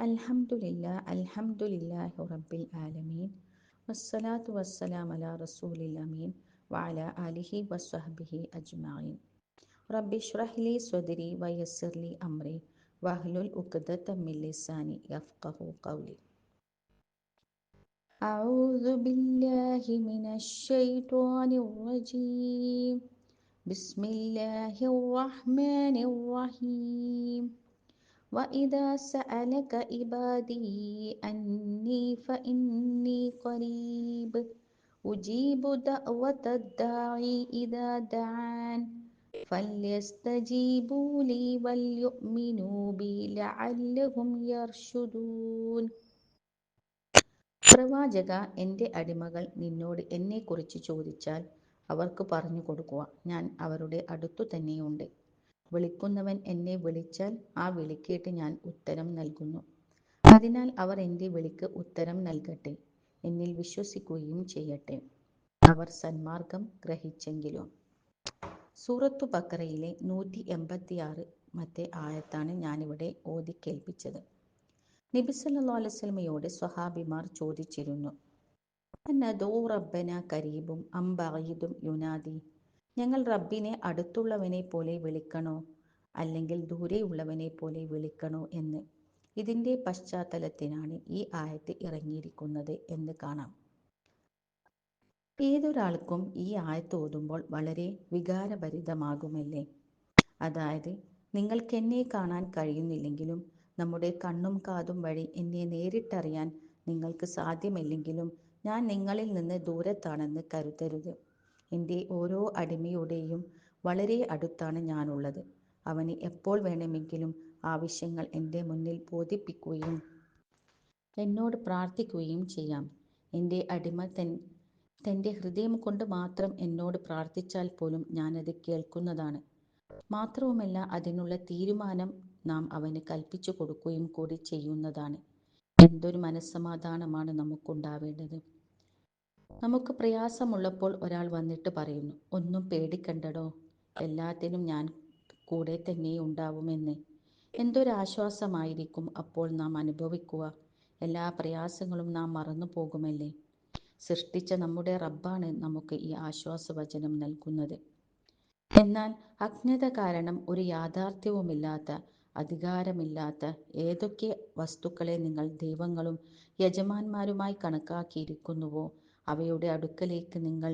അൽഹംദുലില്ലാഹി റബ്ബിൽ ആലമീൻ വസ്സലാത്തു വസ്സലാമു അലാ റസൂലിൽ അമീൻ വഅലാ ആലിഹി വസ്വഹ്ബിഹി അജ്മഈൻ. റബ്ബി ഇശ്റഹ് ലി സ്വദ്രി വയസ്സിർ ലി അംരി വഹ്ലുൽ ഉഖ്ദതം മിൻ ലിസാനി യഫ്ഖഹു ഖൗലി. അഊദു ബില്ലാഹി മിനശ് ശൈത്വാനിർ റജീം. ബിസ്മില്ലാഹിർ റഹ്മാനിർ റഹീം. وَإِذَا سَأَلَكَ عِبَادِي أَنِّي فَإِنِّي قَرِيبٌ أُجِيبُ دَعْوَةَ الدَّاعِ إِذَا دَعَانِ فَلْيَسْتَجِيبُوا لِي وَلْيُؤْمِنُوا بِي لَعَلَّهُمْ يَرْشُدُونَ. പ്രവാചക, എൻ്റെ അടിമകൾ നിന്നോട് എന്നെക്കുറിച്ച് ചോദിച്ചാൽ അവർക്ക് പറഞ്ഞു കൊടുക്കുക, ഞാൻ അവരുടെ അടുത്തു തന്നെയുണ്ട്. വിളിക്കുന്നവൻ എന്നെ വിളിച്ചാൽ ആ വിളിക്കേട്ട് ഞാൻ ഉത്തരം നൽകുന്നു. അതിനാൽ അവർ എൻ്റെ വിളിക്ക് ഉത്തരം നൽകട്ടെ, എന്നിൽ വിശ്വസിക്കുകയും ചെയ്യട്ടെ. അവർ സന്മാർഗം ഗ്രഹിച്ചെങ്കിലോ. സൂറത്തു ബഖറയിലെ 186 ആയത്താണ് ഞാനിവിടെ ഓതി കേൾപ്പിച്ചത്. നബി സല്ലല്ലാഹു അലൈഹി വസല്ലമയോട് സ്വഹാബിമാർ ചോദിച്ചിരുന്നു, അന്നദൂ റബ്ബന കരീബും അം ബഈദും യുനാദി. ഞങ്ങൾ റബ്ബിനെ അടുത്തുള്ളവനെ പോലെ വിളിക്കണോ അല്ലെങ്കിൽ ദൂരെയുള്ളവനെ പോലെ വിളിക്കണോ എന്ന്. ഇതിൻ്റെ പശ്ചാത്തലത്തിലാണ് ഈ ആയത്ത് ഇറങ്ങിയിരിക്കുന്നത് എന്ന് കാണാം. ഏതൊരാൾക്കും ഈ ആയത്ത് ഓതുമ്പോൾ വളരെ വികാരഭരിതമാകുമല്ലേ. അതായത്, നിങ്ങൾക്ക് എന്നെ കാണാൻ കഴിയുന്നില്ലെങ്കിലും നമ്മുടെ കണ്ണും കാതും വഴി എന്നെ നേരിട്ടറിയാൻ നിങ്ങൾക്ക് സാധ്യമല്ലെങ്കിലും ഞാൻ നിങ്ങളിൽ നിന്ന് ദൂരത്താണെന്ന് കരുതരുത്. എൻ്റെ ഓരോ അടിമയുടെയും വളരെ അടുത്താണ് ഞാനുള്ളത്. അവന് എപ്പോൾ വേണമെങ്കിലും ആവശ്യങ്ങൾ എൻ്റെ മുന്നിൽ ബോധിപ്പിക്കുകയും എന്നോട് പ്രാർത്ഥിക്കുകയും ചെയ്യാം. എൻ്റെ അടിമ തൻ്റെ ഹൃദയം കൊണ്ട് മാത്രം എന്നോട് പ്രാർത്ഥിച്ചാൽ പോലും ഞാനത് കേൾക്കുന്നതാണ്. മാത്രവുമല്ല, അതിനുള്ള തീരുമാനം നാം അവന് കൽപ്പിച്ചു കൊടുക്കുകയും കൂടി ചെയ്യുന്നതാണ്. എന്തൊരു മനസ്സമാധാനമാണ് നമുക്കുണ്ടാവേണ്ടത്. നമുക്ക് പ്രയാസമുള്ളപ്പോൾ ഒരാൾ വന്നിട്ട് പറയുന്നു, ഒന്നും പേടിക്കണ്ടടോ, എല്ലാത്തിനും ഞാൻ കൂടെ തന്നെ ഉണ്ടാവുമെന്ന്. എന്തൊരാശ്വാസമായിരിക്കും അപ്പോൾ നാം അനുഭവിക്കുക. എല്ലാ പ്രയാസങ്ങളും നാം മറന്നു പോകുമല്ലേ. സൃഷ്ടിച്ച നമ്മുടെ റബ്ബാണ് നമുക്ക് ഈ ആശ്വാസവചനം നൽകുന്നത്. എന്നാൽ അജ്ഞത കാരണം ഒരു യാഥാർത്ഥ്യവുമില്ലാത്ത, അധികാരമില്ലാത്ത ഏതൊക്കെ വസ്തുക്കളെ നിങ്ങൾ ദൈവങ്ങളും യജമാന്മാരുമായി കണക്കാക്കിയിരിക്കുന്നുവോ അവയുടെ അടുക്കലേക്ക് നിങ്ങൾ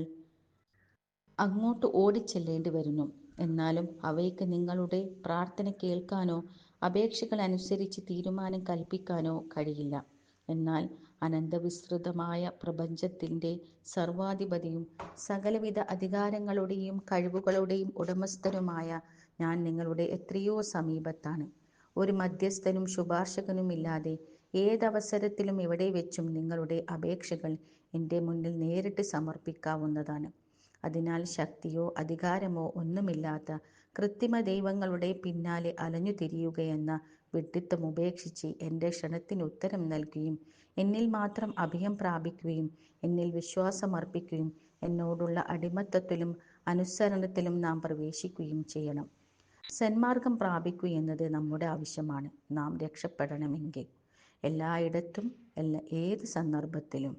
അങ്ങോട്ട് ഓടിച്ചെല്ലേണ്ടി വരുന്നു. എന്നാലും അവയ്ക്ക് നിങ്ങളുടെ പ്രാർത്ഥന കേൾക്കാനോ അപേക്ഷകൾ അനുസരിച്ച് തീരുമാനം കൽപ്പിക്കാനോ കഴിയില്ല. എന്നാൽ അനന്തവിസ്തൃതമായ പ്രപഞ്ചത്തിൻ്റെ സർവാധിപതിയും സകലവിധ അധികാരങ്ങളുടെയും കഴിവുകളുടെയും ഉടമസ്ഥനുമായ ഞാൻ നിങ്ങളുടെ എത്രയോ സമീപത്താണ്. ഒരു മധ്യസ്ഥനും ശുപാർശകനുമില്ലാതെ ഏതവസരത്തിലും എവിടെ വെച്ചും നിങ്ങളുടെ അപേക്ഷകൾ എൻ്റെ മുന്നിൽ നേരിട്ട് സമർപ്പിക്കാവുന്നതാണ്. അതിനാൽ ശക്തിയോ അധികാരമോ ഒന്നുമില്ലാത്ത കൃത്രിമ ദൈവങ്ങളുടെ പിന്നാലെ അലഞ്ഞു തിരിയുകയെന്ന വിഡ്ഢിത്തം ഉപേക്ഷിച്ച് എൻ്റെ ക്ഷണത്തിന് ഉത്തരം നൽകുകയും എന്നിൽ മാത്രം അഭയം പ്രാപിക്കുകയും എന്നിൽ വിശ്വാസമർപ്പിക്കുകയും എന്നോടുള്ള അടിമത്തത്തിലും അനുസരണത്തിലും നാം പ്രവേശിക്കുകയും ചെയ്യണം. സന്മാർഗം പ്രാപിക്കുക എന്നത് നമ്മുടെ ആവശ്യമാണ്, നാം രക്ഷപ്പെടണമെങ്കിൽ. എല്ലായിടത്തും ഏത് സന്ദർഭത്തിലും.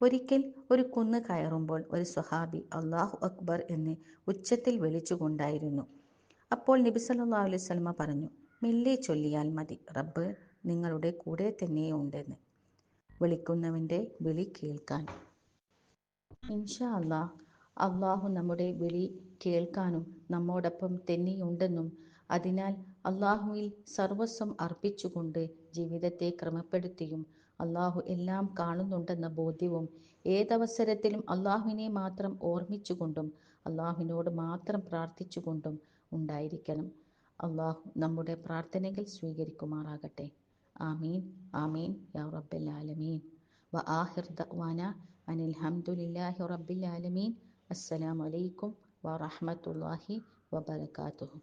ഒരിക്കൽ ഒരു കുന്ന് കയറുമ്പോൾ ഒരു സ്വഹാബി അല്ലാഹു അക്ബർ എന്ന് ഉച്ചത്തിൽ വിളിച്ചുകൊണ്ടായിരുന്നു. അപ്പോൾ നബി സല്ലല്ലാഹു അലൈഹി വസല്ലമ പറഞ്ഞു, മെല്ലെ ചൊല്ലിയാൽ മതി, റബ്ബ് നിങ്ങളുടെ കൂടെ തന്നെയുണ്ടെന്ന്. വിളിക്കുന്നവൻ്റെ വിളി കേൾക്കാൻ. ഇൻഷാ അല്ലാഹ്, അള്ളാഹു നമ്മുടെ വിളി കേൾക്കാനും നമ്മോടൊപ്പം തന്നെയുണ്ടെന്നും അതിനാൽ അള്ളാഹുവിൽ സർവസ്വം അർപ്പിച്ചുകൊണ്ട് ജീവിതത്തെ ക്രമപ്പെടുത്തിയും അള്ളാഹു എല്ലാം കാണുന്നുണ്ടെന്ന ബോധ്യവും ഏതവസരത്തിലും അള്ളാഹുവിനെ മാത്രം ഓർമ്മിച്ചുകൊണ്ടും അള്ളാഹുവിനോട് മാത്രം പ്രാർത്ഥിച്ചുകൊണ്ടും ഉണ്ടായിരിക്കണം. അള്ളാഹു നമ്മുടെ പ്രാർത്ഥനകൾ സ്വീകരിക്കുമാറാകട്ടെ. ആമീൻ ആമീൻ യാ റബ്ബൽ ആലമീൻ. വ ആഖിർ ദഅ്വാന അനിൽ ഹംദുലില്ലാഹി റബ്ബിൽ ആലമീൻ. അസ്സലാമു അലൈക്കും വറഹ്മത്തുള്ളാഹി വബറകാതുഹു.